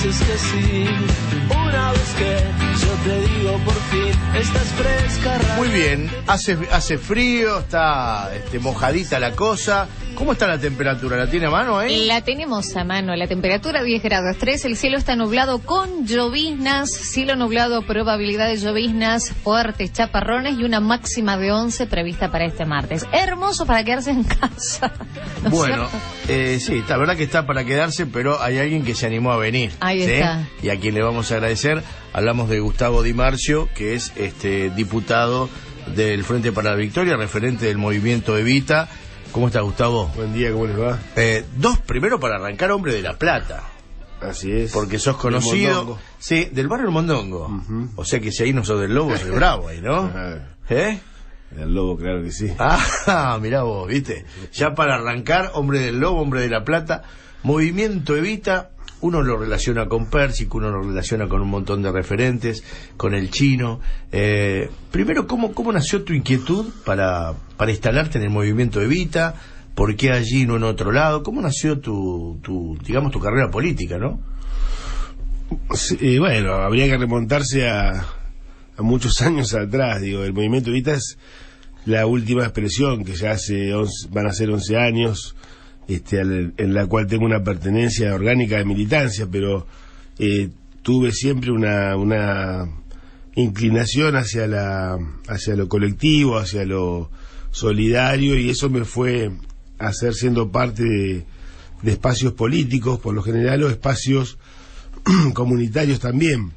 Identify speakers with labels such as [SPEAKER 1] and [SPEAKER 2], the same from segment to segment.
[SPEAKER 1] dices que sí. Una vez que yo te digo por fin, estás fresca.
[SPEAKER 2] Muy bien, hace frío, está mojadita la cosa. ¿Cómo está la temperatura? ¿La tiene a mano ahí?
[SPEAKER 3] La tenemos a mano, la temperatura 10 grados 3, el cielo está nublado con lloviznas, cielo nublado, probabilidad de lloviznas, fuertes chaparrones y una máxima de 11 prevista para este martes. Hermoso para quedarse en casa. ¿No
[SPEAKER 2] bueno, sí, la verdad que está para quedarse, pero hay alguien que se animó a venir.
[SPEAKER 3] Ahí
[SPEAKER 2] ¿sí?
[SPEAKER 3] está.
[SPEAKER 2] Y a quien le vamos a agradecer. Hablamos de Gustavo Di Marcio, que es diputado del Frente para la Victoria, referente del movimiento Evita. ¿Cómo está, Gustavo?
[SPEAKER 4] Buen día, ¿cómo les va?
[SPEAKER 2] Primero para arrancar, hombre de La Plata.
[SPEAKER 4] Así es.
[SPEAKER 2] Porque sos conocido. Sí, del barrio El Mondongo. O sea que si ahí no sos del Lobo, sos bravo ahí, ¿no?
[SPEAKER 4] Del Lobo, claro que sí.
[SPEAKER 2] Ah, mirá vos, ¿viste? Ya para arrancar, hombre del Lobo, hombre de La Plata. Movimiento Evita, uno lo relaciona con Pérsico, uno lo relaciona con un montón de referentes, con el Chino. Primero, ¿cómo nació tu inquietud para instalarte en el movimiento Evita? ¿Por qué allí, no en otro lado? ¿Cómo nació tu carrera política, no?
[SPEAKER 4] Sí, bueno, habría que remontarse a muchos años atrás. Digo, el movimiento Evita es la última expresión que ya van a ser 11 años. En la cual tengo una pertenencia orgánica de militancia, pero tuve siempre una inclinación hacia lo colectivo, hacia lo solidario, y eso me fue a hacer siendo parte de espacios políticos, por lo general, o espacios comunitarios también.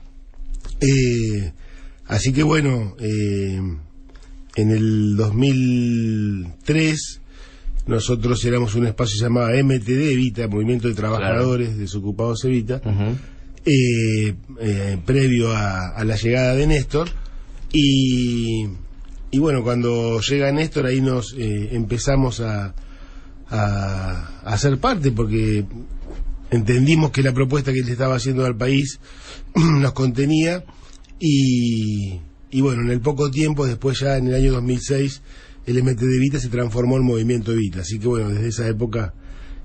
[SPEAKER 4] Así que bueno, en el 2003 nosotros éramos un espacio llamado MTD Evita, Movimiento de Trabajadores Desocupados Evita, previo a la llegada de Néstor, y bueno, cuando llega Néstor ahí nos empezamos a hacer parte, porque entendimos que la propuesta que él estaba haciendo al país nos contenía, y bueno, en el poco tiempo, después ya en el año 2006, el MTD Evita se transformó en Movimiento Evita, así que bueno, desde esa época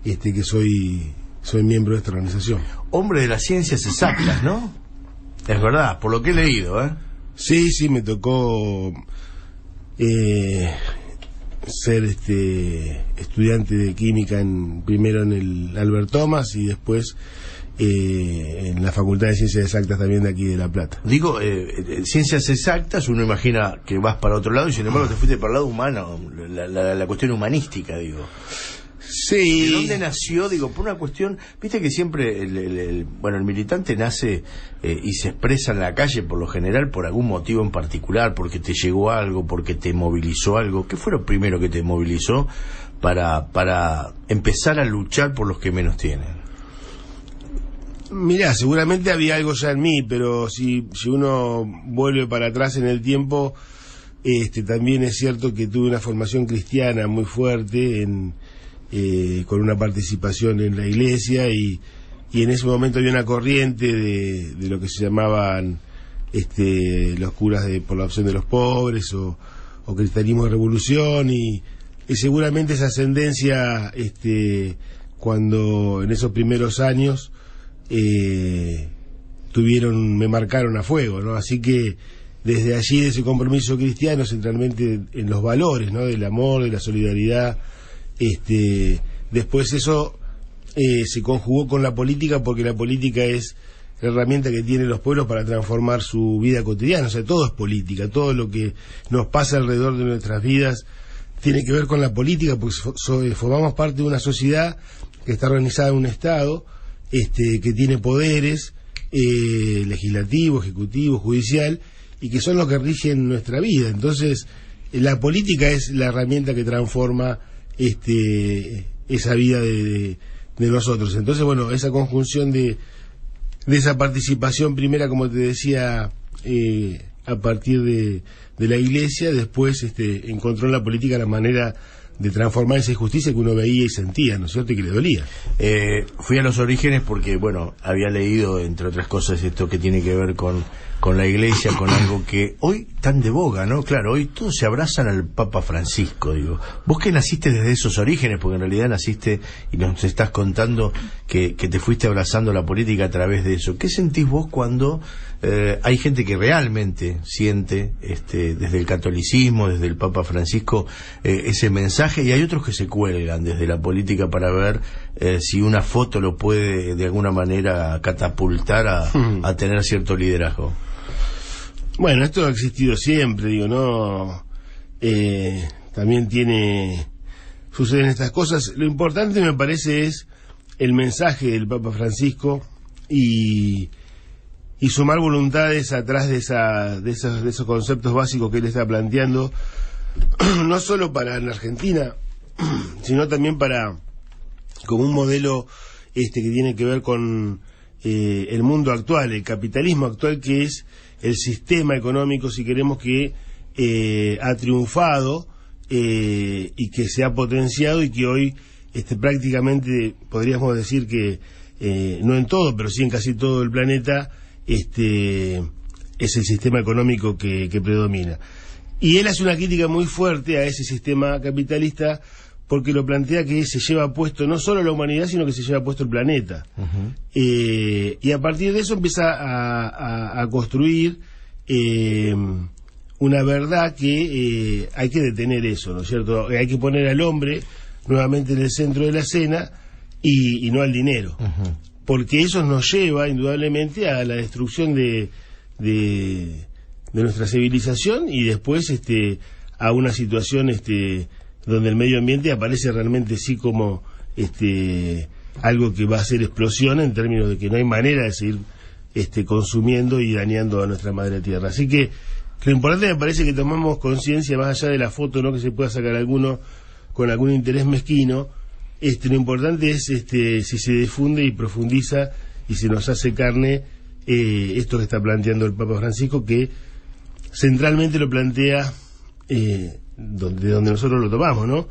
[SPEAKER 4] que soy miembro de esta organización.
[SPEAKER 2] Hombre de las ciencias exactas, ¿no? Es verdad, por lo que he leído, ¿eh?
[SPEAKER 4] Sí, me tocó ser estudiante de química primero en el Albert Thomas y después en la Facultad de Ciencias Exactas también de aquí de La Plata.
[SPEAKER 2] Digo, ciencias exactas, uno imagina que vas para otro lado y sin embargo te fuiste para el lado humano, la cuestión humanística, digo.
[SPEAKER 4] Sí.
[SPEAKER 2] ¿De dónde nació? Digo, por una cuestión, viste que siempre el militante nace y se expresa en la calle por lo general por algún motivo en particular, porque te llegó algo, porque te movilizó algo. ¿Qué fue lo primero que te movilizó para empezar a luchar por los que menos tienen?
[SPEAKER 4] Mirá, seguramente había algo ya en mí, pero si uno vuelve para atrás en el tiempo, también es cierto que tuve una formación cristiana muy fuerte, con una participación en la iglesia, y en ese momento había una corriente de lo que se llamaban los curas por la opción de los pobres, o cristianismo de revolución, y seguramente esa ascendencia, cuando en esos primeros años me marcaron a fuego, ¿no? Así que desde allí, de ese compromiso cristiano, centralmente en los valores, ¿no? Del amor, de la solidaridad, después eso se conjugó con la política, porque la política es la herramienta que tienen los pueblos para transformar su vida cotidiana. O sea, todo es política, todo lo que nos pasa alrededor de nuestras vidas tiene que ver con la política, porque formamos parte de una sociedad que está organizada en un Estado que tiene poderes legislativo, ejecutivo, judicial, y que son los que rigen nuestra vida. Entonces, la política es la herramienta que transforma esa vida de nosotros. Entonces, bueno, esa conjunción de esa participación primera, como te decía, a partir de la iglesia, después encontró en la política la manera de transformar esa injusticia que uno veía y sentía, ¿no es cierto?, y que le dolía.
[SPEAKER 2] Fui a los orígenes porque, bueno, había leído, entre otras cosas, esto que tiene que ver con con la Iglesia, con algo que hoy tan de boga, ¿no? Claro, hoy todos se abrazan al Papa Francisco, digo. Vos que naciste desde esos orígenes, porque en realidad naciste y nos estás contando que te fuiste abrazando la política a través de eso. ¿Qué sentís vos cuando hay gente que realmente siente, desde el catolicismo, desde el Papa Francisco, ese mensaje, y hay otros que se cuelgan desde la política para ver si una foto lo puede de alguna manera catapultar a tener cierto liderazgo?
[SPEAKER 4] Bueno, esto ha existido siempre, digo, ¿no? También suceden estas cosas. Lo importante, me parece, es el mensaje del Papa Francisco y sumar voluntades atrás de esos conceptos básicos que él está planteando, no solo para la Argentina, sino también como un modelo que tiene que ver con el mundo actual, el capitalismo actual, que es el sistema económico, si queremos, que ha triunfado y que se ha potenciado y que hoy prácticamente podríamos decir que no en todo, pero sí en casi todo el planeta es el sistema económico que predomina. Y él hace una crítica muy fuerte a ese sistema capitalista, porque lo plantea que se lleva puesto no solo la humanidad, sino que se lleva puesto el planeta. Uh-huh. Y a partir de eso empieza a construir una verdad que hay que detener eso, ¿no es cierto? Hay que poner al hombre nuevamente en el centro de la escena y no al dinero. Uh-huh. Porque eso nos lleva indudablemente a la destrucción de nuestra civilización y después a una situación donde el medio ambiente aparece realmente sí como algo que va a hacer explosión, en términos de que no hay manera de seguir consumiendo y dañando a nuestra madre tierra. Así que lo importante me parece que tomemos conciencia, más allá de la foto, ¿no?, que se pueda sacar alguno con algún interés mezquino. Lo importante es si se difunde y profundiza y se nos hace carne esto que está planteando el Papa Francisco, que centralmente lo plantea donde nosotros lo tomamos, ¿no?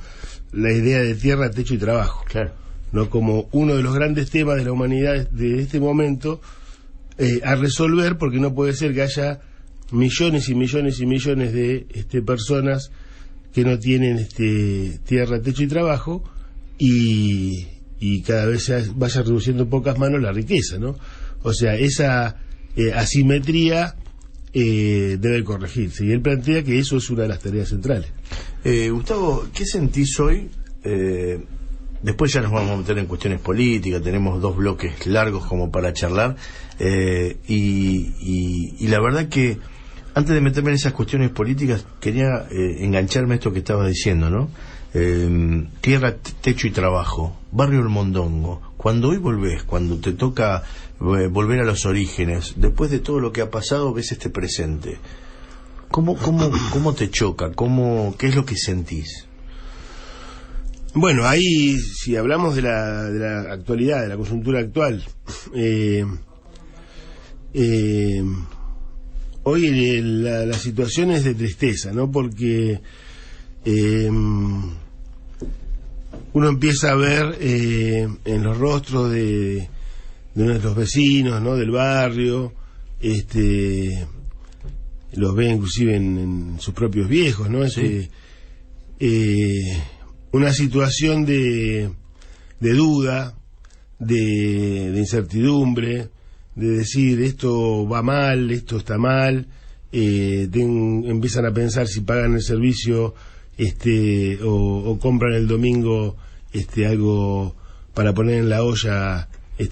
[SPEAKER 4] La idea de tierra, techo y trabajo. Claro. ¿No? Como uno de los grandes temas de la humanidad de este momento a resolver, porque no puede ser que haya millones y millones y millones de personas que no tienen tierra, techo y trabajo, y cada vez se vaya reduciendo en pocas manos la riqueza, ¿no? O sea, esa asimetría debe corregirse, y él plantea que eso es una de las tareas centrales.
[SPEAKER 2] Gustavo, ¿qué sentís hoy? Después ya nos vamos a meter en cuestiones políticas, tenemos 2 bloques largos como para charlar, y la verdad que antes de meterme en esas cuestiones políticas quería engancharme a esto que estabas diciendo, ¿no? Tierra, techo y trabajo, barrio El Mondongo. Cuando hoy volvés, cuando te toca volver a los orígenes, después de todo lo que ha pasado, ves este presente. ¿Cómo te choca? ¿Qué es lo que sentís?
[SPEAKER 4] Bueno, ahí, si hablamos de la actualidad, de la coyuntura actual, hoy la situación es de tristeza, ¿no? Porque uno empieza a ver en los rostros de nuestros vecinos, ¿no?, del barrio, los ve inclusive en sus propios viejos, ¿no? Sí. Una situación de duda, de incertidumbre, de decir esto va mal, esto está mal, empiezan a pensar si pagan el servicio o compran el domingo algo para poner en la olla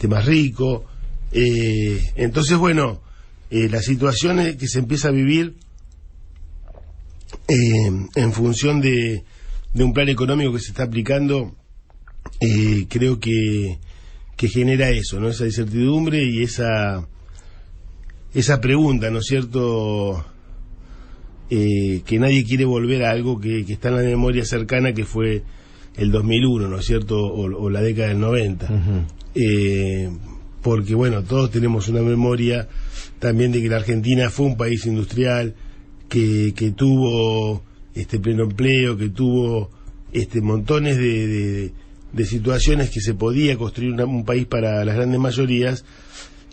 [SPEAKER 4] más rico. Entonces, bueno, la situación es que se empieza a vivir en función de un plan económico que se está aplicando, creo que genera eso, ¿no? Esa incertidumbre y esa pregunta, ¿no es cierto?, que nadie quiere volver a algo que está en la memoria cercana, que fue el 2001, ¿no es cierto?, o la década del 90. Uh-huh. Porque, bueno, todos tenemos una memoria también de que la Argentina fue un país industrial, que tuvo pleno empleo, que tuvo montones de situaciones que se podía construir un país para las grandes mayorías,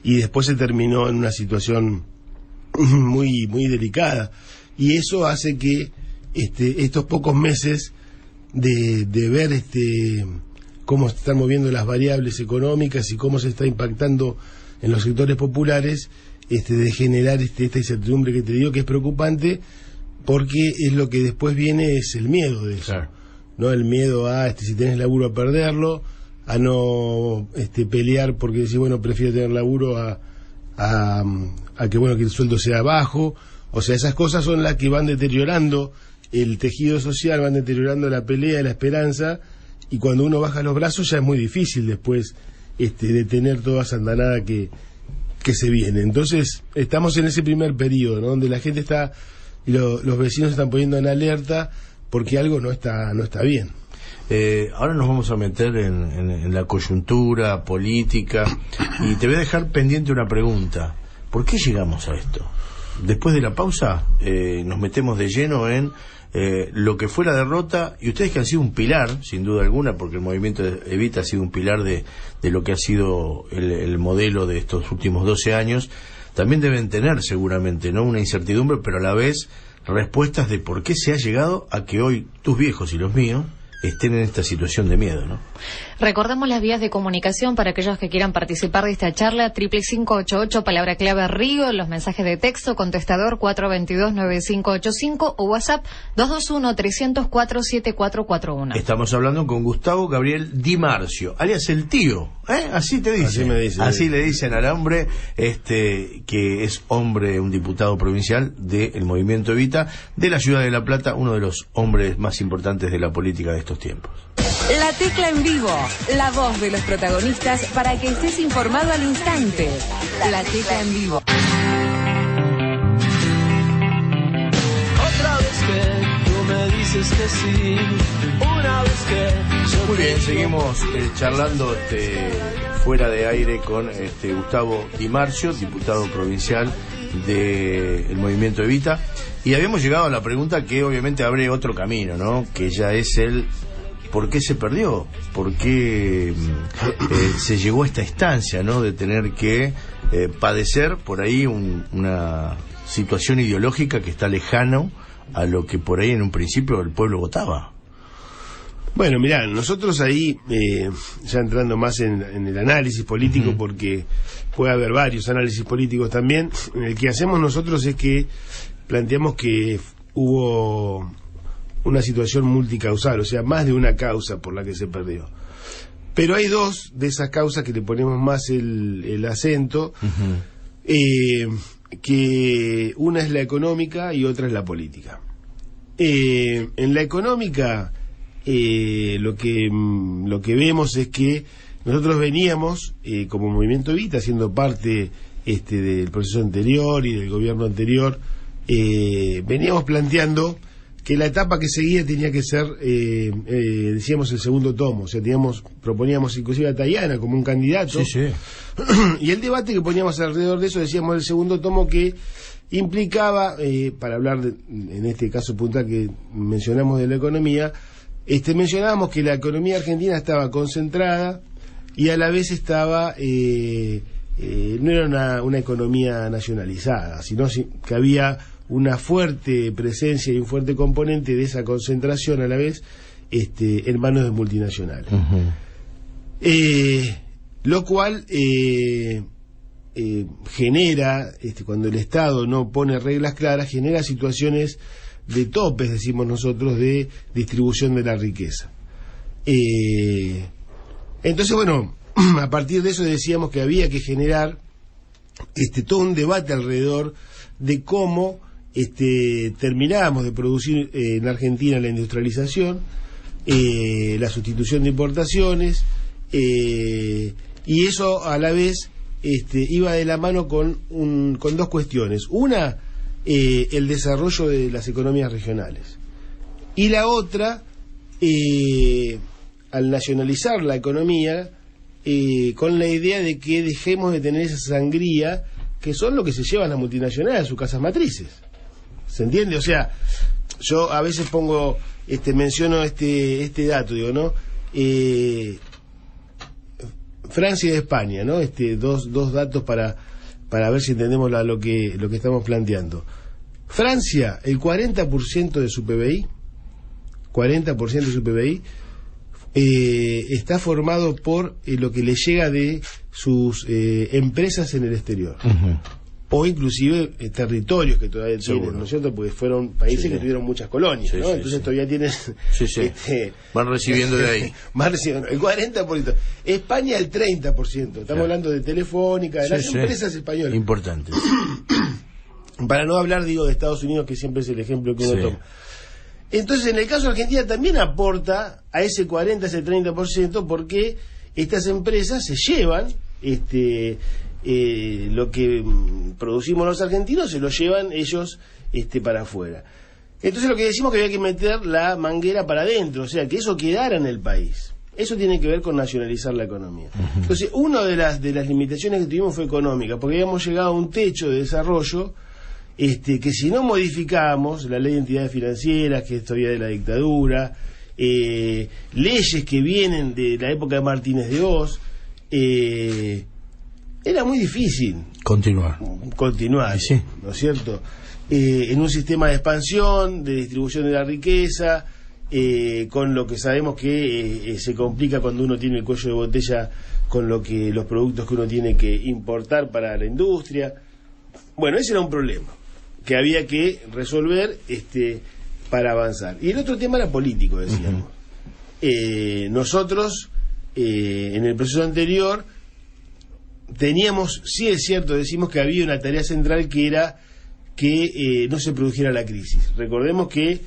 [SPEAKER 4] y después se terminó en una situación muy delicada, y eso hace que estos pocos meses de ver cómo se están moviendo las variables económicas y cómo se está impactando en los sectores populares, de generar esta incertidumbre que te digo que es preocupante, porque es lo que después viene, es el miedo de eso. Claro. ¿No? El miedo a, si tenés laburo, a perderlo, a no pelear porque decís, bueno, prefiero tener laburo a que, bueno, que el sueldo sea bajo. O sea, esas cosas son las que van deteriorando el tejido social, van deteriorando la pelea, la esperanza, y cuando uno baja los brazos ya es muy difícil después detener toda esa andanada que se viene. Entonces, estamos en ese primer periodo, ¿no? Donde la gente está, y los vecinos se están poniendo en alerta porque algo no está bien.
[SPEAKER 2] Ahora nos vamos a meter en la coyuntura política, y te voy a dejar pendiente una pregunta. ¿Por qué llegamos a esto? Después de la pausa nos metemos de lleno en lo que fue la derrota, y ustedes que han sido un pilar, sin duda alguna, porque el movimiento Evita ha sido un pilar de lo que ha sido el modelo de estos últimos 12 años, también deben tener seguramente, ¿no?, una incertidumbre, pero a la vez respuestas de por qué se ha llegado a que hoy tus viejos y los míos estén en esta situación de miedo, ¿no?
[SPEAKER 3] Recordemos las vías de comunicación para aquellos que quieran participar de esta charla: 55588, palabra clave Río, los mensajes de texto, contestador 422-9585 o WhatsApp 221-304-7441.
[SPEAKER 2] Estamos hablando con Gustavo Gabriel Di Marcio, alias el tío, así te dicen.
[SPEAKER 4] Así me dicen.
[SPEAKER 2] Así le dicen al hombre, que es un diputado provincial del Movimiento Evita de la ciudad de La Plata, uno de los hombres más importantes de la política de estos tiempos.
[SPEAKER 5] La Tecla en vivo, la voz de los protagonistas para que estés informado al instante. La Tecla en vivo.
[SPEAKER 1] Otra vez que tú me dices que sí, una vez que yo
[SPEAKER 2] Muy
[SPEAKER 1] te
[SPEAKER 2] bien,
[SPEAKER 1] digo...
[SPEAKER 2] seguimos charlando fuera de aire con Gustavo Di Marcio, diputado provincial del Movimiento Evita, y habíamos llegado a la pregunta que obviamente abre otro camino, ¿no?, que ya es el ¿por qué se perdió? ¿Por qué se llegó a esta instancia, ¿no?, de tener que padecer por ahí una situación ideológica que está lejano a lo que por ahí en un principio el pueblo votaba?
[SPEAKER 4] Bueno, mirá, nosotros ahí, ya entrando más en el análisis político, porque puede haber varios análisis políticos también, el que hacemos nosotros es que planteamos que hubo una situación multicausal, o sea, más de una causa por la que se perdió. Pero hay dos de esas causas que le ponemos más el acento, que una es la económica y otra es la política. En la económica, lo que vemos es que nosotros veníamos, como Movimiento Evita, siendo parte del proceso anterior y del gobierno anterior, veníamos planteando que la etapa que seguía tenía que ser, decíamos, el segundo tomo. O sea, proponíamos inclusive a Tayana como un candidato.
[SPEAKER 2] Sí, sí.
[SPEAKER 4] Y el debate que poníamos alrededor de eso, decíamos el segundo tomo, que implicaba, para hablar en este caso puntual que mencionamos de la economía, mencionábamos que la economía argentina estaba concentrada y a la vez estaba, no era una economía nacionalizada, sino que había una fuerte presencia y un fuerte componente de esa concentración a la vez en manos de multinacionales. Lo cual genera, cuando el Estado no pone reglas claras, genera situaciones de topes, decimos nosotros, de distribución de la riqueza. Entonces, bueno, a partir de eso decíamos que había que generar todo un debate alrededor de cómo terminábamos de producir en Argentina la industrialización, la sustitución de importaciones, y eso a la vez iba de la mano con dos cuestiones. Una, el desarrollo de las economías regionales, y la otra, al nacionalizar la economía, con la idea de que dejemos de tener esa sangría que son lo que se llevan las multinacionales a sus casas matrices. ¿Se entiende? O sea, yo a veces menciono este dato, digo, ¿no? Francia y España, ¿no? Dos datos para para ver si entendemos lo que estamos planteando. Francia, el 40% de su PBI, está formado por lo que le llega de sus empresas en el exterior. O inclusive territorios que todavía tienen, ¿no es cierto? Porque fueron países que tuvieron muchas colonias, ¿no? Entonces todavía tienen...
[SPEAKER 2] van recibiendo de ahí.
[SPEAKER 4] Van recibiendo el 40%. España el 30%. Estamos hablando de Telefónica, de las empresas españolas.
[SPEAKER 2] Importante.
[SPEAKER 4] Para no hablar, digo, de Estados Unidos, que siempre es el ejemplo que uno toma. Entonces, en el caso de Argentina también aporta a ese 40, ese 30%, porque estas empresas se llevan lo que producimos los argentinos, se lo llevan ellos para afuera. Entonces lo que decimos que había que meter la manguera para adentro, o sea, que eso quedara en el país. Eso tiene que ver con nacionalizar la economía. Entonces, una de las limitaciones que tuvimos fue económica, porque habíamos llegado a un techo de desarrollo que si no modificábamos la ley de entidades financieras, que es todavía de la dictadura, leyes que vienen de la época de Martínez de Oz, era muy difícil continuar,
[SPEAKER 2] sí.
[SPEAKER 4] ¿No es cierto? En un sistema de expansión, de distribución de la riqueza, con lo que sabemos que se complica cuando uno tiene el cuello de botella con los productos que uno tiene que importar para la industria. Bueno, ese era un problema que había que resolver para avanzar. Y el otro tema era político, decíamos. Nosotros, en el proceso anterior, teníamos, sí es cierto, decimos que había una tarea central que era que no se produjera la crisis. Recordemos que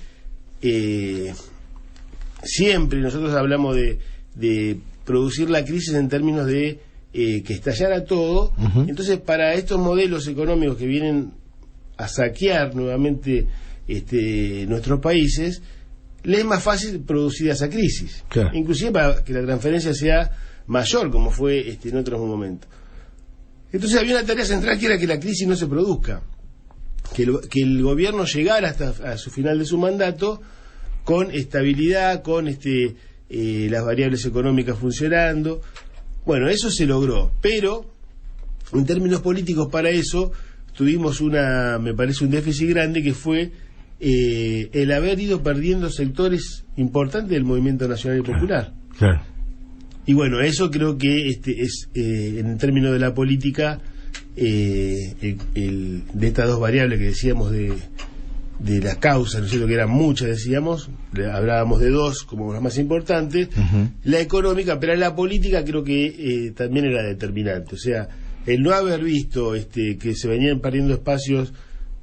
[SPEAKER 4] siempre nosotros hablamos de producir la crisis en términos de que estallara todo. Entonces, para estos modelos económicos que vienen a saquear nuevamente nuestros países, les es más fácil producir esa crisis, inclusive para que la transferencia sea mayor, como fue en otros momentos. Entonces había una tarea central que era que la crisis no se produzca, que el gobierno llegara hasta a su final de su mandato con estabilidad, con las variables económicas funcionando. Bueno, eso se logró, pero en términos políticos para eso tuvimos me parece un déficit grande, que fue el haber ido perdiendo sectores importantes del movimiento nacional y popular. Y bueno, eso creo que es en términos de la política, de estas dos variables que decíamos de las causas, ¿no es cierto?, que eran muchas, decíamos, hablábamos de dos como las más importantes, la económica, pero la política creo que también era determinante. O sea, el no haber visto que se venían perdiendo espacios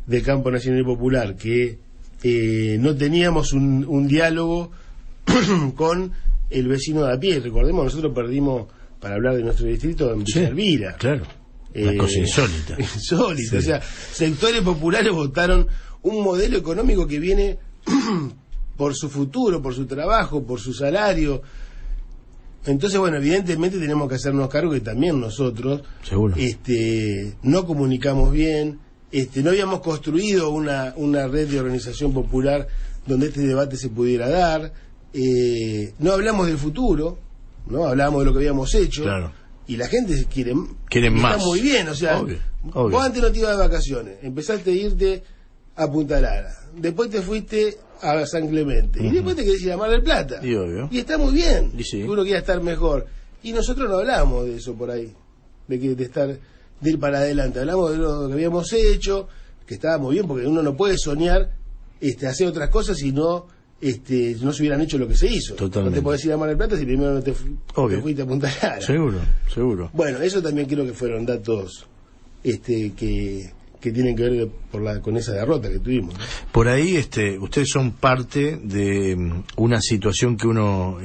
[SPEAKER 4] del campo nacional y popular, que no teníamos un diálogo con el vecino de a pie. Recordemos, nosotros perdimos, para hablar de nuestro distrito, en Villa Elvira.
[SPEAKER 2] Una cosa insólita.
[SPEAKER 4] Insólita, o sea, sectores populares votaron un modelo económico que viene por su futuro, por su trabajo, por su salario. Entonces, bueno, evidentemente tenemos que hacernos cargo que también nosotros no comunicamos bien, no habíamos construido una red de organización popular donde este debate se pudiera dar, no hablamos del futuro, no hablábamos de lo que habíamos hecho, y la gente quiere más. Está muy bien, o sea, obvio. Vos antes no te ibas de vacaciones, empezaste a irte a Punta Lara, después te fuiste a San Clemente, y después te querés ir a Mar del Plata, y está muy bien, uno quiere estar mejor, y nosotros no hablamos de eso por ahí, de ir para adelante, hablamos de lo que habíamos hecho, que estaba muy bien, porque uno no puede soñar hacer otras cosas si no no se hubieran hecho lo que se hizo.
[SPEAKER 2] Totalmente.
[SPEAKER 4] No te podés ir a Mar del Plata si primero no te fuiste a Punta Lara.
[SPEAKER 2] Seguro.
[SPEAKER 4] Bueno, eso también creo que fueron datos que tienen que ver con esa derrota que tuvimos, ¿no?
[SPEAKER 2] Por ahí ustedes son parte de una situación que uno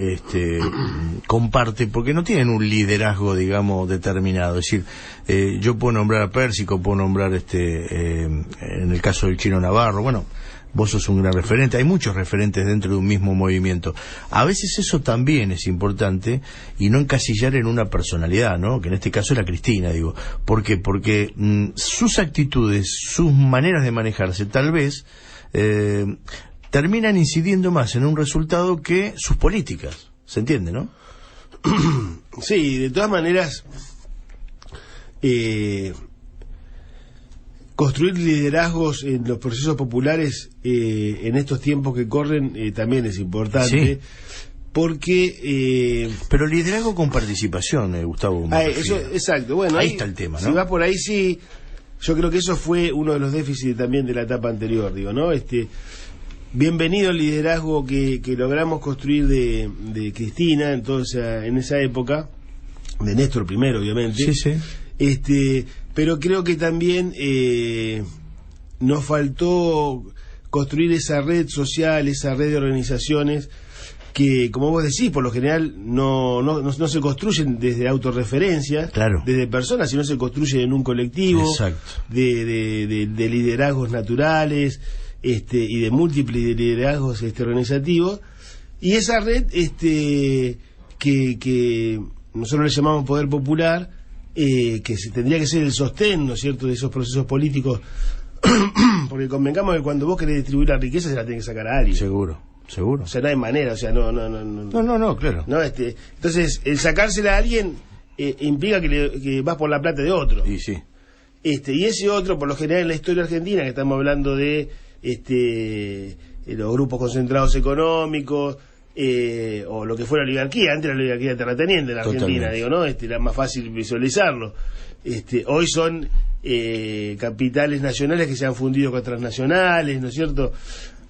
[SPEAKER 2] comparte, porque no tienen un liderazgo, digamos, determinado. Es decir, yo puedo nombrar a Pérsico, puedo nombrar en el caso del Chino Navarro, bueno, vos sos un gran referente, hay muchos referentes dentro de un mismo movimiento. A veces eso también es importante, y no encasillar en una personalidad, ¿no? Que en este caso era Cristina, digo. ¿Por qué? Porque sus actitudes, sus maneras de manejarse, tal vez terminan incidiendo más en un resultado que sus políticas. ¿Se entiende, no?
[SPEAKER 4] Sí, de todas maneras, construir liderazgos en los procesos populares en estos tiempos que corren también es importante.
[SPEAKER 2] Sí.
[SPEAKER 4] Porque
[SPEAKER 2] pero liderazgo con participación, Gustavo.
[SPEAKER 4] Eso, exacto. Bueno,
[SPEAKER 2] ahí está el tema, ¿no?
[SPEAKER 4] Si va por ahí, sí. Yo creo que eso fue uno de los déficits también de la etapa anterior, digo, ¿no? Bienvenido el liderazgo que logramos construir de Cristina, entonces en esa época, de Néstor primero, obviamente.
[SPEAKER 2] Sí.
[SPEAKER 4] Pero creo que también nos faltó construir esa red social, esa red de organizaciones que, como vos decís, por lo general no se construyen desde autorreferencias,
[SPEAKER 2] claro,
[SPEAKER 4] desde personas, sino se construyen en un colectivo.
[SPEAKER 2] Exacto.
[SPEAKER 4] de liderazgos naturales y de múltiples liderazgos organizativos. Y esa red que nosotros le llamamos poder popular, tendría que ser el sostén, ¿no es cierto?, de esos procesos políticos, porque convengamos que cuando vos querés distribuir la riqueza se la tenés que sacar a alguien.
[SPEAKER 2] Seguro.
[SPEAKER 4] O sea, no hay manera, o sea, no,
[SPEAKER 2] claro.
[SPEAKER 4] ¿no? Entonces, el sacársela a alguien implica que vas por la plata de otro.
[SPEAKER 2] Y sí.
[SPEAKER 4] Y ese otro, por lo general en la historia argentina, que estamos hablando de los grupos concentrados económicos, o lo que fue la oligarquía, antes la oligarquía terrateniente en la Argentina, digo, ¿no? Era más fácil visualizarlo. Hoy son capitales nacionales que se han fundido con transnacionales, ¿no es cierto?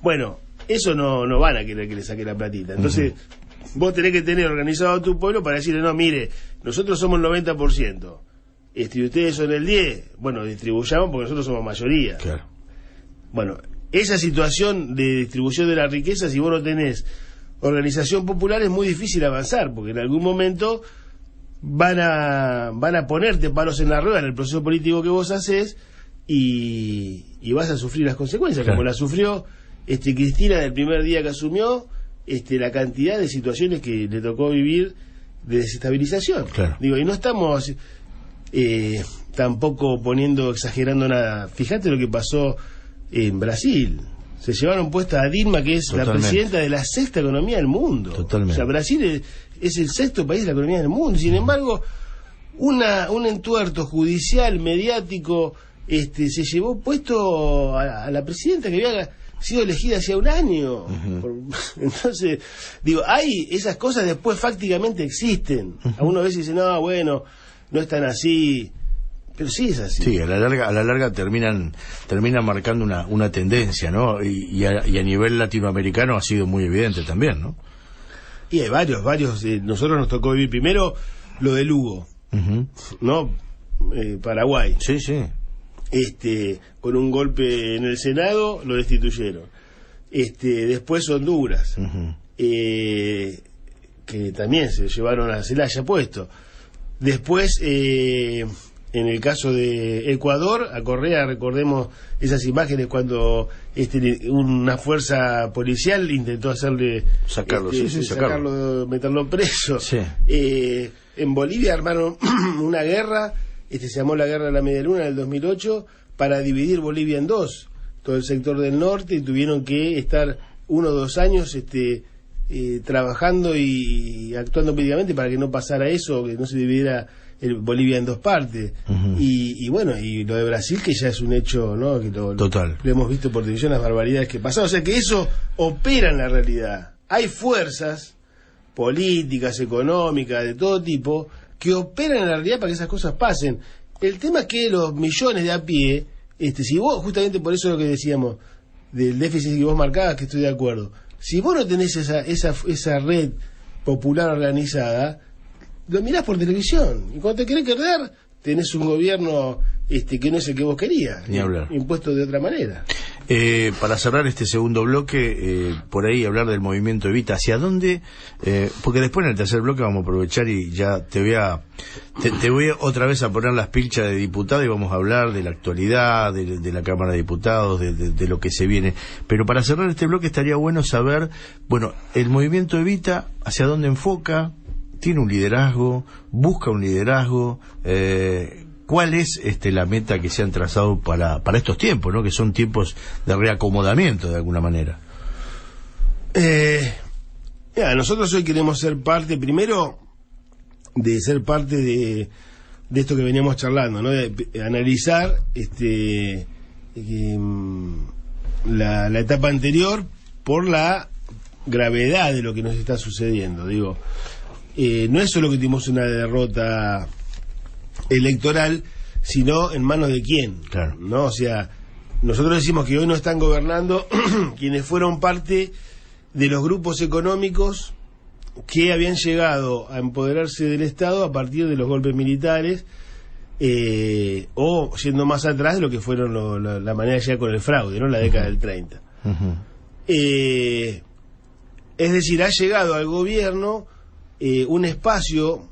[SPEAKER 4] Bueno, eso no van a querer que le saque la platita. Entonces, vos tenés que tener organizado a tu pueblo para decirle, no, mire, nosotros somos el 90%, y ustedes son el 10%, bueno, distribuyamos porque nosotros somos mayoría.
[SPEAKER 2] Claro.
[SPEAKER 4] Bueno, esa situación de distribución de la riqueza, si vos no tenés organización popular, es muy difícil avanzar, porque en algún momento van a ponerte palos en la rueda en el proceso político que vos hacés y vas a sufrir las consecuencias, claro, como la sufrió Cristina del primer día que asumió, la cantidad de situaciones que le tocó vivir de desestabilización.
[SPEAKER 2] Claro.
[SPEAKER 4] Digo, y no estamos tampoco exagerando nada. Fíjate lo que pasó en Brasil. Se llevaron puesta a Dilma, que es
[SPEAKER 2] Totalmente.
[SPEAKER 4] la presidenta de la sexta economía del mundo.
[SPEAKER 2] Totalmente.
[SPEAKER 4] O sea, Brasil es el sexto país de la economía del mundo. Sin embargo, un entuerto judicial, mediático, se llevó puesto a la presidenta que había sido elegida hacía un año. Entonces, digo, hay esas cosas, después fácticamente existen. Algunas veces dicen, no, bueno, no es tan así, pero sí es así.
[SPEAKER 2] Sí, a la larga terminan marcando una tendencia, ¿no? Y a nivel latinoamericano ha sido muy evidente también, ¿no?
[SPEAKER 4] Y hay varios, nosotros nos tocó vivir primero lo de Lugo, ¿no? Paraguay.
[SPEAKER 2] Sí.
[SPEAKER 4] Con un golpe en el Senado lo destituyeron. Después Honduras, que también se llevaron a Zelaya puesto. Después, en el caso de Ecuador, a Correa, recordemos esas imágenes cuando una fuerza policial intentó hacerle sacarlo, meterlo preso.
[SPEAKER 2] Sí.
[SPEAKER 4] En Bolivia armaron una guerra, se llamó la Guerra de la Media Luna del 2008, para dividir Bolivia en dos, todo el sector del norte, y tuvieron que estar 1 o 2 años trabajando y actuando políticamente para que no pasara eso, que no se dividiera Bolivia en dos partes. Y bueno, y lo de Brasil, que ya es un hecho, ¿no? Que
[SPEAKER 2] Total.
[SPEAKER 4] Lo hemos visto por televisión, las barbaridades que pasaron. O sea que eso opera en la realidad. Hay fuerzas políticas, económicas, de todo tipo, que operan en la realidad para que esas cosas pasen. El tema es que los millones de a pie, si vos, justamente por eso lo que decíamos del déficit que vos marcabas, que estoy de acuerdo, si vos no tenés esa red popular organizada, lo mirás por televisión, y cuando te querés quedar, tenés un gobierno que no es el que vos querías,
[SPEAKER 2] ni hablar,
[SPEAKER 4] impuesto de otra manera.
[SPEAKER 2] Para cerrar este segundo bloque, por ahí hablar del movimiento Evita, ¿hacia dónde? Porque después en el tercer bloque vamos a aprovechar y ya te voy otra vez a poner las pilchas de diputado y vamos a hablar de la actualidad, de la Cámara de Diputados, de lo que se viene. Pero para cerrar este bloque estaría bueno saber, bueno, el movimiento Evita, ¿hacia dónde enfoca? ¿Tiene un liderazgo? ¿Busca un liderazgo? ¿Cuál es la meta que se han trazado para estos tiempos, ¿no? Que son tiempos de reacomodamiento de alguna manera?
[SPEAKER 4] Nosotros hoy queremos ser parte, primero, de ser parte de esto que veníamos charlando, ¿no? De analizar la etapa anterior por la gravedad de lo que nos está sucediendo. Digo, no es solo que tuvimos una derrota electoral, sino en manos de quién,
[SPEAKER 2] claro,
[SPEAKER 4] ¿no? O sea, nosotros decimos que hoy no están gobernando quienes fueron parte de los grupos económicos que habían llegado a empoderarse del Estado a partir de los golpes militares, o yendo más atrás de lo que fueron la manera de llegar con el fraude, ¿no? La década del 30. Es decir, ha llegado al gobierno un espacio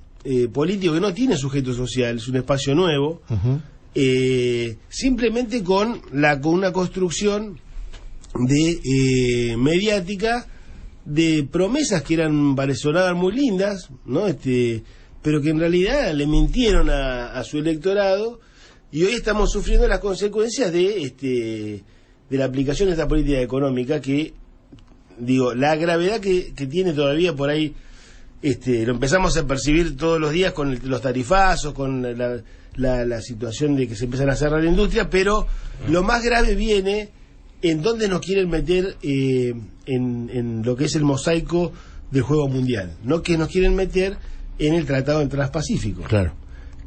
[SPEAKER 4] político que no tiene sujeto social, es un espacio nuevo, simplemente con una construcción de mediática de promesas que sonaban muy lindas, ¿no? Pero que en realidad le mintieron a su electorado, y hoy estamos sufriendo las consecuencias de la aplicación de esta política económica que, digo, la gravedad que tiene todavía por ahí, lo empezamos a percibir todos los días con los tarifazos, con la situación de que se empiezan a cerrar la industria, pero lo más grave viene en donde nos quieren meter en lo que es el mosaico del juego mundial, no que nos quieren meter en el Tratado del Transpacífico,
[SPEAKER 2] claro,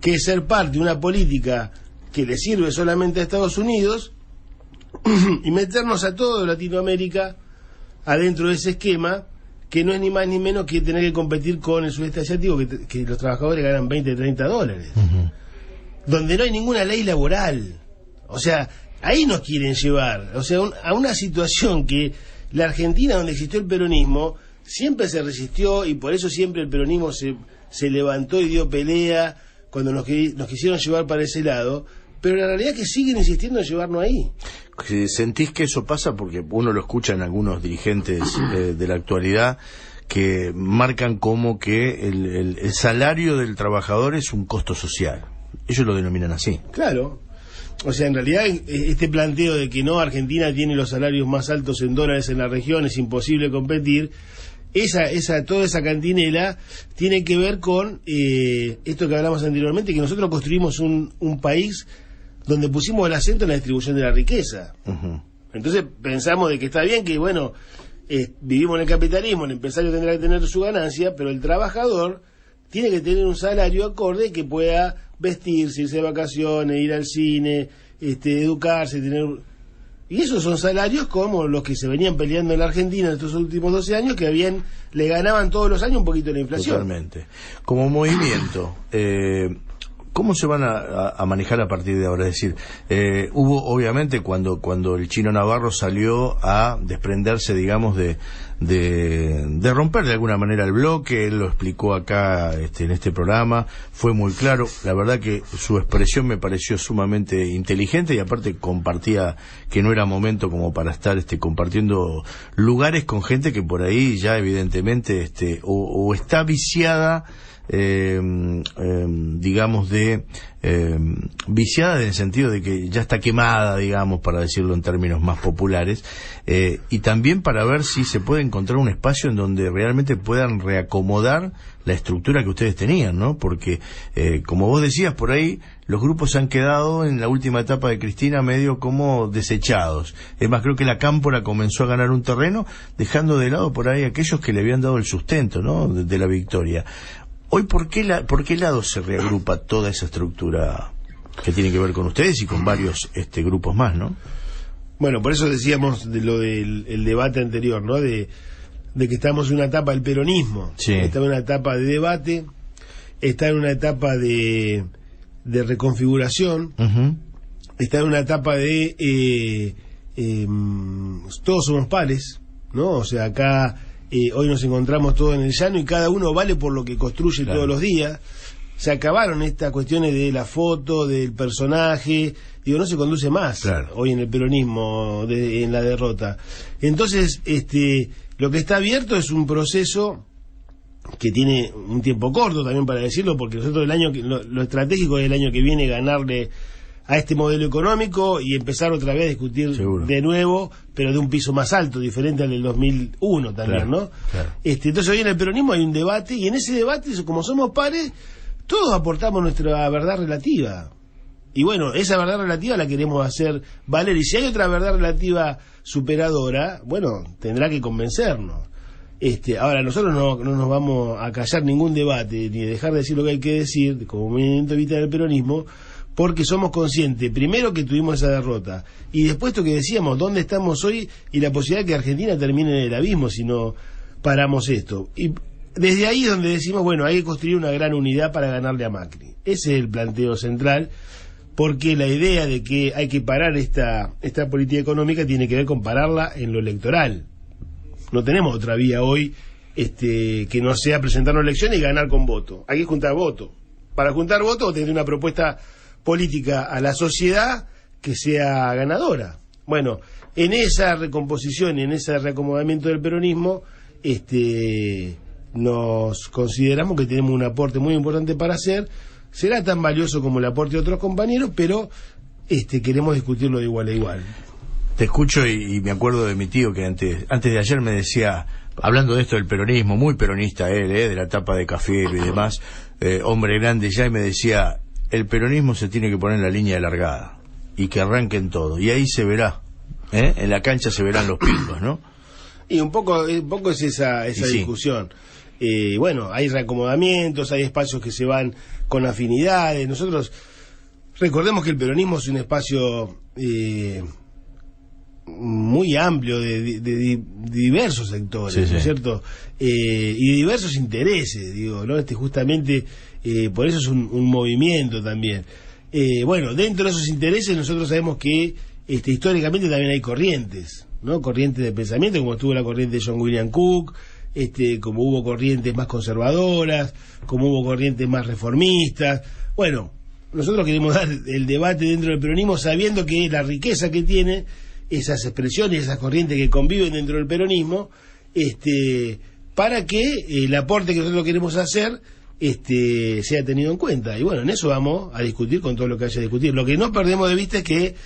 [SPEAKER 4] que es ser parte de una política que le sirve solamente a Estados Unidos y meternos a toda Latinoamérica adentro de ese esquema, que no es ni más ni menos que tener que competir con el sudeste asiático, que los trabajadores ganan 20, 30 dólares, donde no hay ninguna ley laboral. O sea, ahí nos quieren llevar, o sea, a una situación que la Argentina, donde existió el peronismo, siempre se resistió, y por eso siempre el peronismo se levantó y dio pelea cuando nos quisieron llevar para ese lado, pero la realidad es que siguen insistiendo en llevarnos ahí.
[SPEAKER 2] ¿Sentís que eso pasa? Porque uno lo escucha en algunos dirigentes de la actualidad que marcan como que el salario del trabajador es un costo social. Ellos lo denominan así.
[SPEAKER 4] Claro. O sea, en realidad este planteo de que no, Argentina tiene los salarios más altos en dólares en la región, es imposible competir, toda esa cantinela tiene que ver con esto que hablamos anteriormente, que nosotros construimos un país donde pusimos el acento en la distribución de la riqueza. Entonces pensamos de que está bien que, bueno, vivimos en el capitalismo, el empresario tendrá que tener su ganancia, pero el trabajador tiene que tener un salario acorde que pueda vestirse, irse de vacaciones, ir al cine, educarse, y esos son salarios como los que se venían peleando en la Argentina en estos últimos 12 años, que le ganaban todos los años un poquito la inflación.
[SPEAKER 2] Totalmente. Como movimiento, ¿cómo se van a manejar a partir de ahora? Es decir, hubo obviamente cuando el Chino Navarro salió a desprenderse, digamos, de romper de alguna manera el bloque, él lo explicó acá en este programa, fue muy claro, la verdad que su expresión me pareció sumamente inteligente, y aparte compartía que no era momento como para estar compartiendo lugares con gente que por ahí ya evidentemente o está viciada, digamos viciada en el sentido de que ya está quemada, digamos, para decirlo en términos más populares, y también para ver si se puede encontrar un espacio en donde realmente puedan reacomodar la estructura que ustedes tenían, ¿no? Porque como vos decías, por ahí los grupos se han quedado en la última etapa de Cristina medio como desechados. Es más, creo que la Cámpora comenzó a ganar un terreno, dejando de lado por ahí aquellos que le habían dado el sustento, ¿no?, de la victoria. Hoy, ¿por qué lado se reagrupa toda esa estructura que tiene que ver con ustedes y con varios grupos más, ¿no?
[SPEAKER 4] Bueno, por eso decíamos de lo del debate anterior, ¿no? De que estamos en una etapa del peronismo.
[SPEAKER 2] Sí.
[SPEAKER 4] Está en una etapa de debate, está en una etapa de reconfiguración, está en una etapa de todos somos pares, ¿no? O sea, acá hoy nos encontramos todos en el llano y cada uno vale por lo que construye, claro, todos los días. Se acabaron estas cuestiones de la foto, del personaje, no se conduce más, claro, hoy en el peronismo, en la derrota. Entonces, lo que está abierto es un proceso que tiene un tiempo corto también para decirlo, porque nosotros lo estratégico es el año que viene ganarle a este modelo económico y empezar otra vez a discutir, seguro, de nuevo, pero de un piso más alto, diferente al del 2001 también, claro, ¿no? Claro. Entonces hoy en el peronismo hay un debate, y en ese debate, como somos pares, todos aportamos nuestra verdad relativa. Y bueno, esa verdad relativa la queremos hacer valer. Y si hay otra verdad relativa superadora, bueno, tendrá que convencernos. Ahora, nosotros no nos vamos a callar ningún debate, ni dejar de decir lo que hay que decir, como movimiento Evita del peronismo, porque somos conscientes, primero, que tuvimos esa derrota, y después esto que decíamos, dónde estamos hoy y la posibilidad de que Argentina termine en el abismo si no paramos esto. Y desde ahí es donde decimos, bueno, hay que construir una gran unidad para ganarle a Macri. Ese es el planteo central, porque la idea de que hay que parar esta política económica tiene que ver con pararla en lo electoral. No tenemos otra vía hoy que no sea presentarnos elecciones y ganar con voto. Hay que juntar voto. Para juntar voto, tener una propuesta política a la sociedad que sea ganadora. Bueno, en esa recomposición y en ese reacomodamiento del peronismo, nos consideramos que tenemos un aporte muy importante para hacer. Será tan valioso como el aporte de otros compañeros, pero queremos discutirlo de igual a igual.
[SPEAKER 2] Te escucho y me acuerdo de mi tío que antes de ayer me decía, hablando de esto del peronismo, muy peronista él, de la tapa de café y demás, hombre grande ya, y me decía, el peronismo se tiene que poner en la línea de largada y que arranquen todo, y ahí se verá, en la cancha se verán los picos, ¿no? Y un poco es esa discusión. Bueno, hay reacomodamientos, hay espacios que se van con afinidades. Nosotros recordemos que el peronismo es un espacio muy amplio de diversos sectores, sí, ¿no es cierto? Y de diversos intereses, digo, ¿no? Justamente por eso es un movimiento también. Bueno, dentro de esos intereses nosotros sabemos que históricamente también hay corrientes, ¿no? Corrientes de pensamiento, como estuvo la corriente de John William Cook, como hubo corrientes más conservadoras, como hubo corrientes más reformistas. Bueno, nosotros queremos dar el debate dentro del peronismo sabiendo que la riqueza que tiene esas expresiones, esas corrientes que conviven dentro del peronismo, para que el aporte que nosotros queremos hacer sea tenido en cuenta. Y bueno, en eso vamos a discutir con todo lo que haya a discutir. Lo que no perdemos de vista es que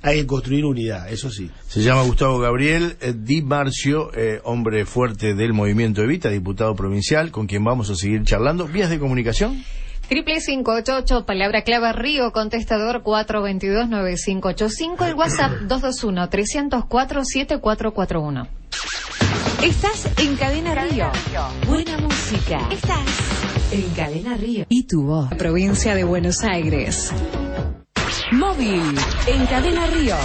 [SPEAKER 2] hay que construir unidad, eso sí. Se llama Gustavo Gabriel Di Marcio, hombre fuerte del movimiento Evita, diputado provincial, con quien vamos a seguir charlando. ¿Vías de comunicación?
[SPEAKER 3] 588, palabra clave Río, contestador 422-9585, el WhatsApp 221-304-7441.
[SPEAKER 5] Estás en Cadena Río. Buena música. Estás en Cadena Río. Y tu voz. Provincia de Buenos Aires. Móvil en Cadena Río.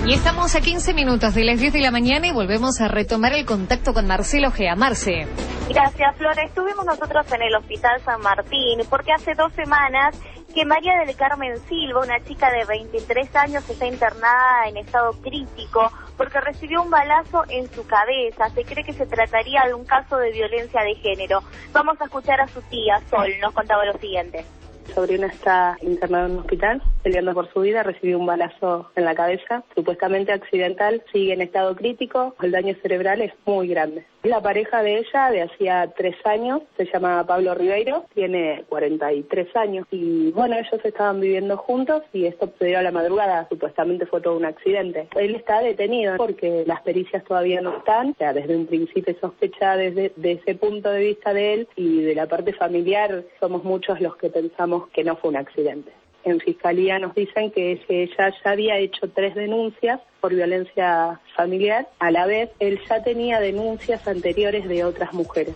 [SPEAKER 3] Y estamos a 15 minutos de las 10 de la mañana y volvemos a retomar el contacto con Marcelo Gea. Marce.
[SPEAKER 6] Gracias, Flora. Estuvimos nosotros en el Hospital San Martín porque hace 2 semanas que María del Carmen Silva, una chica de 23 años, está internada en estado crítico porque recibió un balazo en su cabeza. Se cree que se trataría de un caso de violencia de género. Vamos a escuchar a su tía, Sol, nos contaba lo siguiente.
[SPEAKER 7] Mi sobrina está internada en un hospital, peleando por su vida, recibió un balazo en la cabeza, supuestamente accidental, sigue en estado crítico, el daño cerebral es muy grande. La pareja de ella de hacía 3 años, se llama Pablo Ribeiro, tiene 43 años y bueno, ellos estaban viviendo juntos y esto sucedió a la madrugada, supuestamente fue todo un accidente. Él está detenido porque las pericias todavía no están, o sea, desde un principio sospecha desde ese punto de vista de él y de la parte familiar somos muchos los que pensamos que no fue un accidente. En Fiscalía nos dicen que ella ya había hecho 3 denuncias por violencia familiar. A la vez, él ya tenía denuncias anteriores de otras mujeres.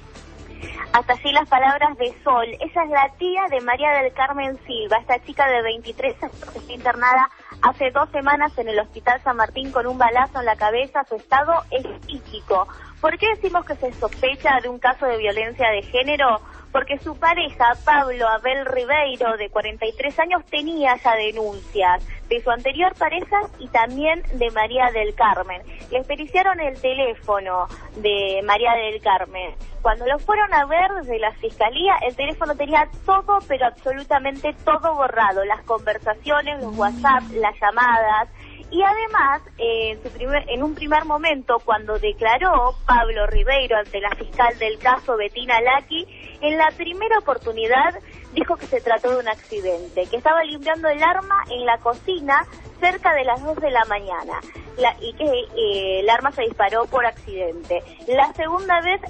[SPEAKER 6] Hasta allí las palabras de Sol. Ella es la tía de María del Carmen Silva, esta chica de 23 años que está internada hace 2 semanas en el Hospital San Martín con un balazo en la cabeza. Su estado es crítico. ¿Por qué decimos que se sospecha de un caso de violencia de género? Porque su pareja, Pablo Abel Ribeiro, de 43 años, tenía ya denuncias de su anterior pareja y también de María del Carmen. Les periciaron el teléfono de María del Carmen. Cuando lo fueron a ver desde la Fiscalía, el teléfono tenía todo, pero absolutamente todo borrado. Las conversaciones, los WhatsApp, las llamadas. Y además, en un primer momento, cuando declaró Pablo Ribeiro ante la fiscal del caso, Betina Laki, en la primera oportunidad dijo que se trató de un accidente, que estaba limpiando el arma en la cocina cerca de las 2 de la mañana. el arma se disparó por accidente. La segunda vez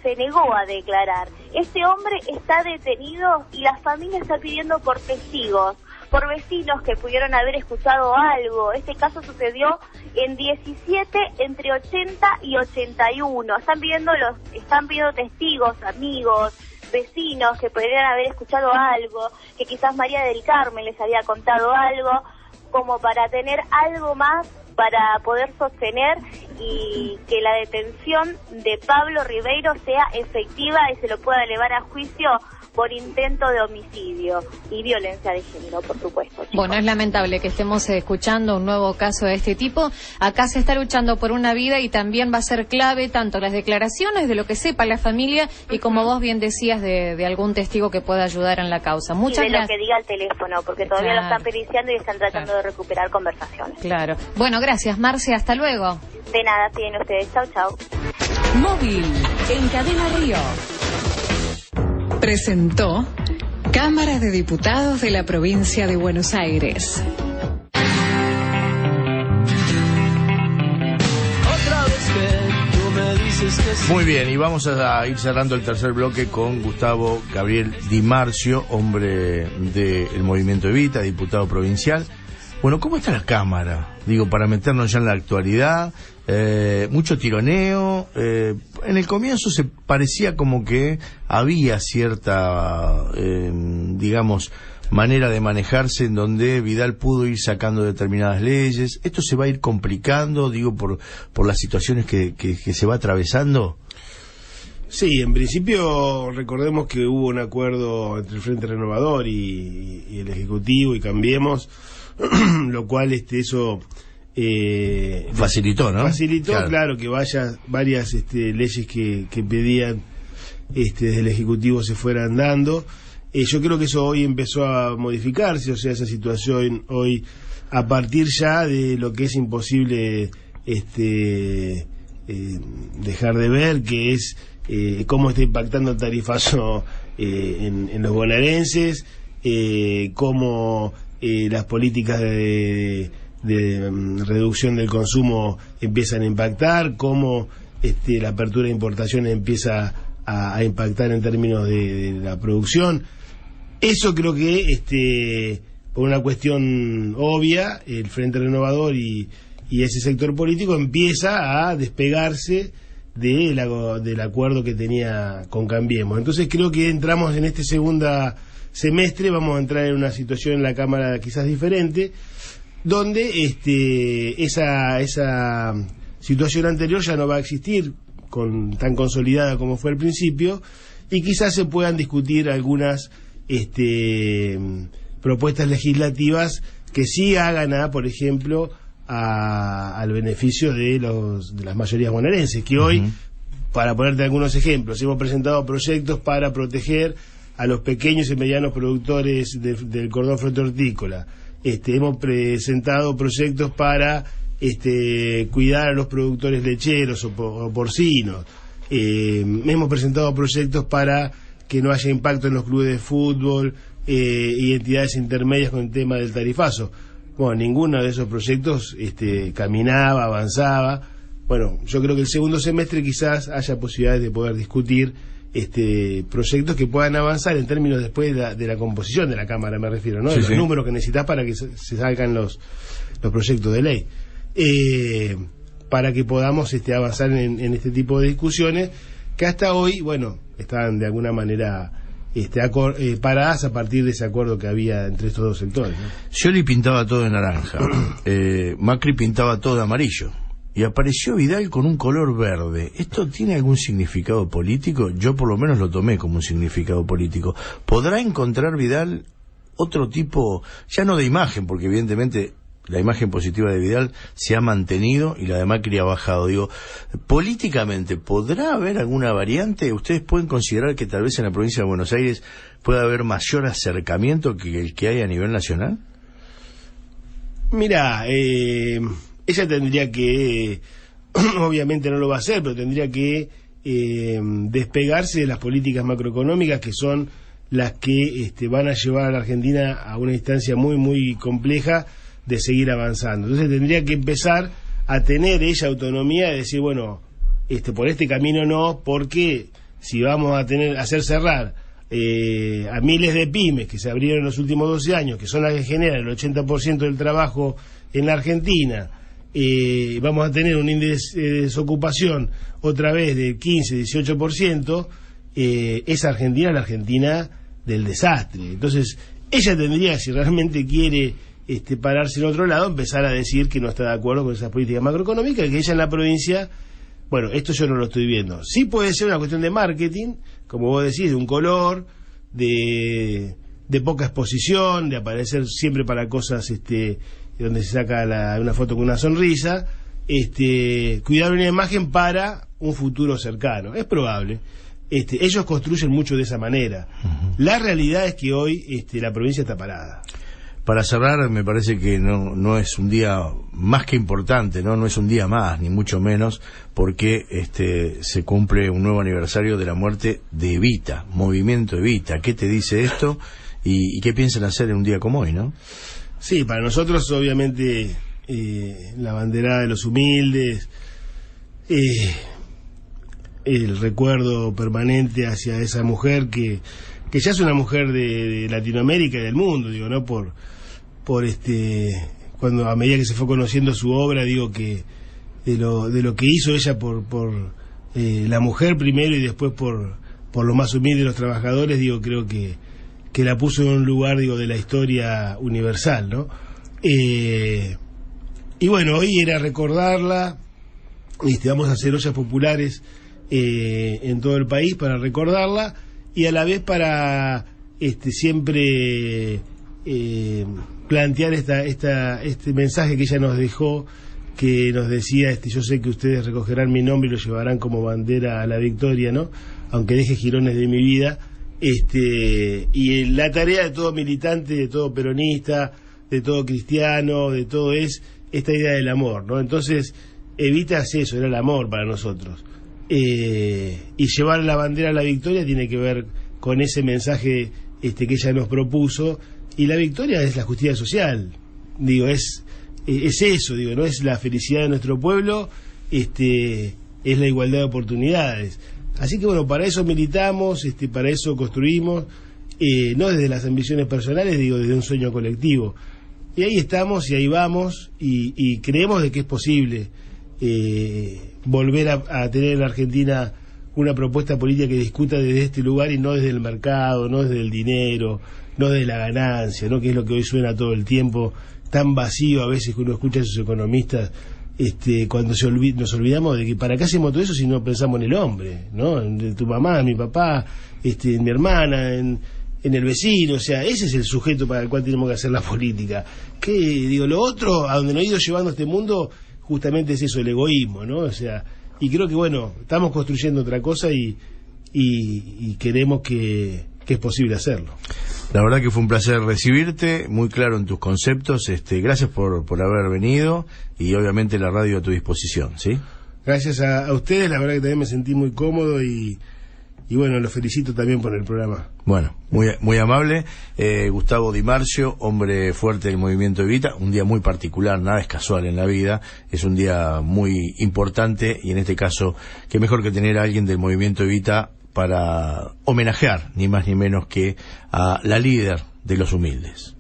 [SPEAKER 6] se negó a declarar. Este hombre está detenido y la familia está pidiendo por testigos, por vecinos que pudieron haber escuchado algo. Este caso sucedió en 17, entre 80 y 81. Están pidiendo testigos, amigos, vecinos que pudieran haber escuchado algo, que quizás María del Carmen les había contado algo, como para tener algo más para poder sostener y que la detención de Pablo Ribeiro sea efectiva y se lo pueda elevar a juicio por intento de homicidio y violencia de género, por supuesto. Chicos.
[SPEAKER 3] Bueno, es lamentable que estemos escuchando un nuevo caso de este tipo. Acá se está luchando por una vida y también va a ser clave tanto las declaraciones de lo que sepa la familia y como vos bien decías de algún testigo que pueda ayudar en la causa. Muchas
[SPEAKER 6] gracias. Lo que diga el teléfono, porque todavía lo están periciando y están tratando de recuperar conversaciones.
[SPEAKER 3] Claro. Bueno, gracias, Marce. Hasta luego.
[SPEAKER 6] De nada, siguen ustedes. Chau, chau.
[SPEAKER 5] Móvil en Cadena Río. Presentó Cámara de Diputados de la Provincia de Buenos Aires.
[SPEAKER 2] Muy bien, y vamos a ir cerrando el tercer bloque con Gustavo Gabriel Di Marcio, hombre del Movimiento Evita, diputado provincial. Bueno, ¿cómo está la Cámara? Digo, para meternos ya en la actualidad, mucho tironeo. En el comienzo se parecía como que había cierta, digamos, manera de manejarse en donde Vidal pudo ir sacando determinadas leyes. ¿Esto se va a ir complicando, digo, por las situaciones que se va atravesando?
[SPEAKER 4] Sí, en principio recordemos que hubo un acuerdo entre el Frente Renovador y el Ejecutivo y Cambiemos, lo cual eso
[SPEAKER 2] facilitó, ¿no?
[SPEAKER 4] Facilitó, claro, que varias leyes que pedían desde el Ejecutivo se fueran dando. Yo creo que eso hoy empezó a modificarse, o sea, esa situación hoy, a partir ya de lo que es imposible dejar de ver, que es cómo está impactando el tarifazo en los bonaerenses, cómo las políticas de reducción del consumo empiezan a impactar, cómo la apertura de importaciones empieza a impactar en términos de la producción. Eso creo que por una cuestión obvia, el Frente Renovador y ese sector político empieza a despegarse del acuerdo que tenía con Cambiemos. Entonces creo que entramos en este segundo semestre, vamos a entrar en una situación en la Cámara quizás diferente, donde esa situación anterior ya no va a existir tan consolidada como fue al principio, y quizás se puedan discutir algunas propuestas legislativas que sí hagan por ejemplo, al beneficio de las mayorías bonaerenses, que hoy, para ponerte algunos ejemplos, hemos presentado proyectos para proteger a los pequeños y medianos productores del cordón frutícola. Hemos presentado proyectos para cuidar a los productores lecheros o porcinos. Hemos presentado proyectos para que no haya impacto en los clubes de fútbol y entidades intermedias con el tema del tarifazo. Bueno, ninguno de esos proyectos caminaba, avanzaba. Bueno, yo creo que el segundo semestre quizás haya posibilidades de poder discutir proyectos que puedan avanzar en términos después de la composición de la Cámara, me refiero, ¿no? Sí, de los números que necesitas para que se salgan los proyectos de ley. Para que podamos avanzar en este tipo de discusiones que hasta hoy, bueno, estaban de alguna manera paradas a partir de ese acuerdo que había entre estos dos sectores, ¿no?
[SPEAKER 2] Scioli pintaba todo de naranja, Macri pintaba todo de amarillo, y apareció Vidal con un color verde. ¿Esto tiene algún significado político? Yo por lo menos lo tomé como un significado político. ¿Podrá encontrar Vidal otro tipo, ya no de imagen, porque evidentemente la imagen positiva de Vidal se ha mantenido y la de Macri ha bajado? Digo, políticamente, ¿podrá haber alguna variante? ¿Ustedes pueden considerar que tal vez en la provincia de Buenos Aires pueda haber mayor acercamiento que el que hay a nivel nacional?
[SPEAKER 4] Mira, ella tendría que, obviamente no lo va a hacer, pero tendría que despegarse de las políticas macroeconómicas, que son las que van a llevar a la Argentina a una instancia muy, muy compleja de seguir avanzando. Entonces tendría que empezar a tener ella autonomía de decir, bueno, por este camino no, porque si vamos a hacer cerrar a miles de pymes que se abrieron en los últimos 12 años, que son las que generan el 80% del trabajo en la Argentina, vamos a tener un índice de desocupación otra vez del 15-18%, es Argentina la Argentina del desastre. Entonces ella tendría, si realmente quiere pararse en otro lado, empezar a decir que no está de acuerdo con esas políticas macroeconómicas, que ella en la provincia, bueno, esto yo no lo estoy viendo. Sí puede ser una cuestión de marketing, como vos decís, de un color, de poca exposición, de aparecer siempre para cosas donde se saca una foto con una sonrisa, cuidar una imagen para un futuro cercano. Es probable. Ellos construyen mucho de esa manera. La realidad es que hoy la provincia está parada.
[SPEAKER 2] Para cerrar, me parece que no es un día más que importante, no es un día más, ni mucho menos, porque se cumple un nuevo aniversario de la muerte de Evita, Movimiento Evita. ¿Qué te dice esto? ¿Y qué piensan hacer en un día como hoy, no?
[SPEAKER 4] Sí, para nosotros, obviamente, la banderada de los humildes, el recuerdo permanente hacia esa mujer que ya es una mujer de Latinoamérica y del mundo, digo, ¿no? Por cuando a medida que se fue conociendo su obra, digo que de lo que hizo ella por la mujer primero y después por los más humildes de los trabajadores, digo, creo que la puso en un lugar, digo, de la historia universal, ¿no? Y bueno, hoy era recordarla, vamos a hacer ollas populares en todo el país para recordarla y a la vez para siempre plantear este mensaje que ella nos dejó, que nos decía, yo sé que ustedes recogerán mi nombre y lo llevarán como bandera a la victoria, ¿no? Aunque deje jirones de mi vida. Y la tarea de todo militante, de todo peronista, de todo cristiano, de todo es esta idea del amor, ¿no? Entonces, Evita es eso, era el amor para nosotros. Y llevar la bandera a la victoria tiene que ver con ese mensaje que ella nos propuso, y la victoria es la justicia social, digo, es eso, digo, no es la felicidad de nuestro pueblo, es la igualdad de oportunidades. Así que bueno, para eso militamos, para eso construimos, no desde las ambiciones personales, digo, desde un sueño colectivo. Y ahí estamos y ahí vamos, y creemos de que es posible volver a tener en la Argentina una propuesta política que discuta desde este lugar y no desde el mercado, no desde el dinero, no desde la ganancia, ¿no? Que es lo que hoy suena todo el tiempo, tan vacío a veces que uno escucha a esos economistas, cuando nos olvidamos de que para qué hacemos todo eso si no pensamos en el hombre, ¿no? En tu mamá, en mi papá, en mi hermana, en el vecino, o sea, ese es el sujeto para el cual tenemos que hacer la política. Que digo, lo otro, a donde nos ha ido llevando este mundo, justamente es eso, el egoísmo, ¿no? O sea, y creo que bueno, estamos construyendo otra cosa y queremos que es posible hacerlo.
[SPEAKER 2] La verdad que fue un placer recibirte, muy claro en tus conceptos, gracias por haber venido y obviamente la radio a tu disposición, ¿sí?
[SPEAKER 4] Gracias a ustedes, la verdad que también me sentí muy cómodo y bueno, los felicito también por el programa.
[SPEAKER 2] Bueno, muy amable. Gustavo Di Marcio, hombre fuerte del Movimiento Evita, un día muy particular, nada es casual en la vida, es un día muy importante y en este caso, qué mejor que tener a alguien del Movimiento Evita para homenajear, ni más ni menos que a la líder de los humildes.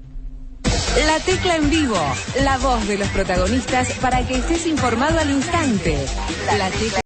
[SPEAKER 5] La Tecla en vivo, la voz de los protagonistas para que estés informado al instante. La Tecla